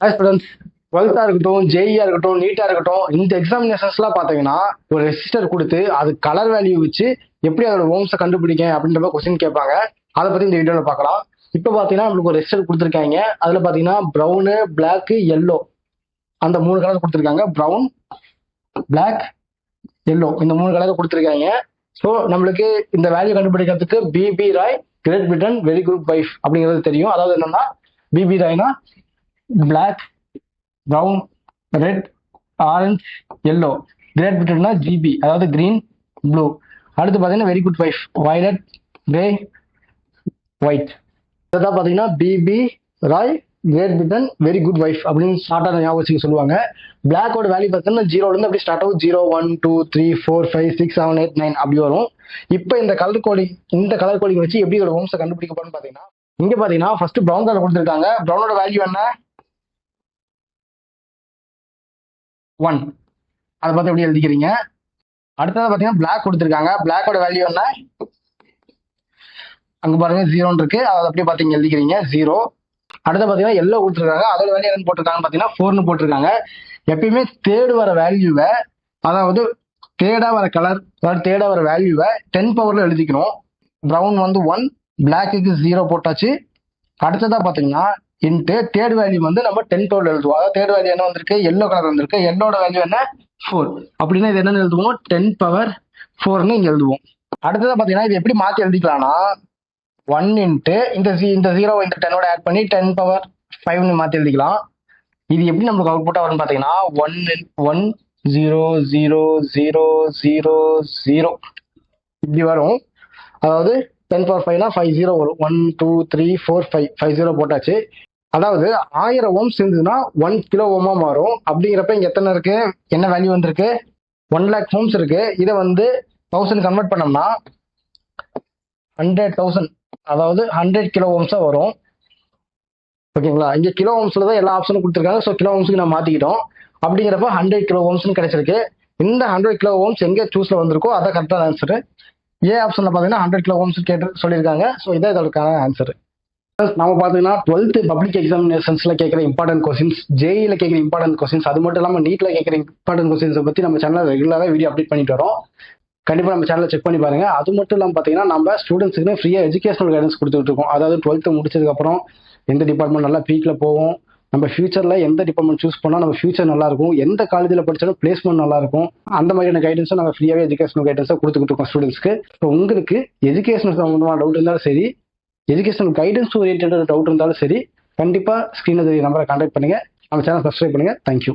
Hi students, 12th இருக்கட்டும், ஜேஇஆ இருக்கட்டும், நீட்டா இருக்கட்டும், இந்த எக்ஸாமினேஷன்ஸ்லாம் பார்த்தீங்கன்னா ஒரு ரெசிஸ்டர் கொடுத்து அது கலர் வேல்யூ வச்சு எப்படி அதோட ஓம்ஸை கண்டுபிடிக்க அப்படின்ற மாதிரி கொஸ்டின் கேட்பாங்க. அதை பத்தி இந்த வீடியோவில் பார்க்கலாம். இப்போ பார்த்தீங்கன்னா நம்மளுக்கு ஒரு ரெசிஸ்டர் கொடுத்துருக்காங்க. அதில் பார்த்தீங்கன்னா ப்ரௌனு, பிளாக், எல்லோ அந்த 3 கலர் கொடுத்துருக்காங்க. ப்ரௌன், பிளாக், எல்லோ இந்த 3 கலர் கொடுத்துருக்காங்க. ஸோ நம்மளுக்கு இந்த வேல்யூ கண்டுபிடிக்கிறதுக்கு BB Roy great Britain very good wife அப்படிங்கிறது தெரியும். அதாவது என்னன்னா பிபி ராய்னா black, brown, red, orange, yellow. Great பிரிட்டன்னா ஜிபி, அதாவது கிரீன், ப்ளூ. அடுத்து பார்த்தீங்கன்னா very good wife violet, grey, white. இதான் பார்த்தீங்கன்னா BB Roy great Britain very good wife அப்படின்னு ஷார்ட்டாக ஞாபகம் வச்சுக்க சொல்லுவாங்க. பிளாக்கோட வேல்யூ பார்த்தீங்கன்னா 0லேருந்து அப்படி ஸ்டார்ட் ஆகும். 0, 1, 2, 3, 4, 5, 6, 7, 8, 9 அப்படி வரும். இப்போ இந்த கலர் கோடிங் வச்சு எப்படி ஒரு ஓம்ஸை கண்டுபிடிக்க போறோம்னு பார்த்தீங்கன்னா, இங்க பார்த்தீங்கன்னா ஃபர்ஸ்ட் ப்ரௌன் கலர் கொடுத்துருக்காங்க. ப்ரௌனோட வேல்யூ என்ன? 1. அதை பார்த்து எப்படி எழுதிக்கிறீங்க. அடுத்தது பார்த்தீங்கன்னா பிளாக் கொடுத்துருக்காங்க. பிளாக்கோட வேல்யூ என்ன? அங்கே பாருங்க 0 இருக்கு. அதை அப்படியே பார்த்து எழுதிக்கிறீங்க 0. அடுத்து பார்த்தீங்கன்னா எல்லோ கொடுத்துருக்காங்க. அதோட வேல்யூ என்ன போட்டிருக்காங்கன்னு பார்த்தீங்கன்னா 4ன்னு போட்டிருக்காங்க. எப்பயுமே தேர்டு வர வேல்யூவை, அதாவது தேர்டா வர கலர், அதாவது தேர்டா வர வேல்யூவை 10 பவர்ல எழுதிக்கணும். ப்ரௌன் வந்து 1, பிளாக்குக்கு 0 போட்டாச்சு. அடுத்ததா பார்த்தீங்கன்னா இன்ட்டு தேர்ட் வேல்யூ வந்து நம்ம 10 பவர்ல எழுதுவோம். அதாவது தேர்ட் வேல்யூ என்ன வந்திருக்கு? எல்லோ கலர் வந்திருக்கு. எல்லோட வேல்யூ என்ன? 4. அப்படின்னா இது என்னன்னு எழுதுவோம்? 10 பவர் 4ன்னு இங்க எழுதுவோம். அடுத்ததா பார்த்தீங்கன்னா இது எப்படி மாற்றி எழுதிக்கலாம்னா 1 இன்ட்டு இந்த 0 இந்த 10ஓட ஆட் பண்ணி 10 பவர் 5ன்னு மாற்றி எழுதிக்கலாம். இது எப்படி நம்மளுக்கு அவுட்புட்டாக வரும்னு பார்த்தீங்கன்னா 1 0 0 0 0 0 இப்படி வரும். அதாவது 10 பவர் 5னா 5 0 வரும். 1 2 3 4 5 5 0 போட்டாச்சு. அதாவது 1000 ஓம்ஸ் இருந்ததுன்னா 1 கிலோ ஓமா மாறும். அப்படிங்கிறப்ப இங்க எத்தனை இருக்கு? என்ன வேல்யூ வந்திருக்கு? 1 லேக் ஓம்ஸ் இருக்கு. இதை வந்து 1000 கன்வெர்ட் பண்ணோம்னா 100,000, அதாவது 100 கிலோ ஓம்ஸா வரும். ஓகேங்களா? இங்க கிலோ ஓம்ஸ்ல தான் எல்லா ஆப்ஷனும் கொடுத்துருக்காங்க. ஸோ கிலோ ஓம்ஸ்க்கு நம்ம மாத்திக்கிட்டோம். அப்படிங்கிறப்ப 100 கிலோ ஓம்ஸ்னு கிடைச்சிருக்கு. இந்த 100 கிலோ ஓம்ஸ் எங்க சூஸ்ல வந்திருக்கோ அதான் கரெக்டான ஆன்சர். ஏ ஆப்ஷன்ல பாத்தீங்கன்னா 100 கிலோ ஓம்ஸ் கேட்டு சொல்லியிருக்காங்க. ஸோ இதான் இதற்கான ஆன்சர். நம்ம பாத்தீங்கன்னா 12th பப்ளிக் எக்ஸாமினேஷன்ஸ்ல கேட்கிற இம்பார்ட்டன்ட் கொஸ்டின்ஸ், ஜேஇல கேட்கிற இம்பார்ட்டன்ட் கொஸ்டின்ஸ், அது மட்டும் இல்லாம நீட்ல கேட்கிற இம்பார்ட்டன்ட் கொஸ்டின்ஸை பத்தி நம்ம சேனல் ரெகுலரா வீடியோ அப்டேட் பண்ணிட்டு வரோம். கண்டிப்பா நம்ம சேனலை செக் பண்ணி பாருங்க. அது மட்டும் இல்லாம பாத்தீங்கன்னா நம்ம ஸ்டூடெண்ட்ஸ்க்கு ஃப்ரீயா எஜுகேஷனல் கைடன்ஸ் கொடுத்துட்டு இருக்கோம். அதாவது 12th முடிச்சதுக்கு அப்புறம் எந்த டிபார்ட்மெண்ட் நல்லா பீக்ல போகும், நம்ம ஃபியூச்சர்ல எந்த டிபார்ட்மெண்ட் சூஸ் பண்ணா நம்ம ஃபியூச்சர் நல்லா இருக்கும், எந்த காலேஜ்ல படிச்சாலும் பிளேஸ்மெண்ட் நல்லா இருக்கும், அந்த மாதிரியான கைடன்ஸும் நம்ம ஃப்ரீயாவே எஜுகேஷனல் கைடன்ஸா கொடுத்துக்கிட்டு இருக்கோம் ஸ்டூடெண்ட்ஸ்க்கு. ஸோ உங்களுக்கு எஜுகேஷனல் சம்பந்தமான டவுட் இருந்தாலும் சரி, எஜுகேஷனல் கைடன்ஸ் ஓரியன்டட் டவுட் இருந்தாலும் சரி, கண்டிப்பா ஸ்கிரீன்ல தெரிய நம்பரை கான்டாக்ட் பண்ணுங்க. நம்ம சேனல் சப்ஸ்கிரைப் பண்ணுங்க. தேங்க்யூ.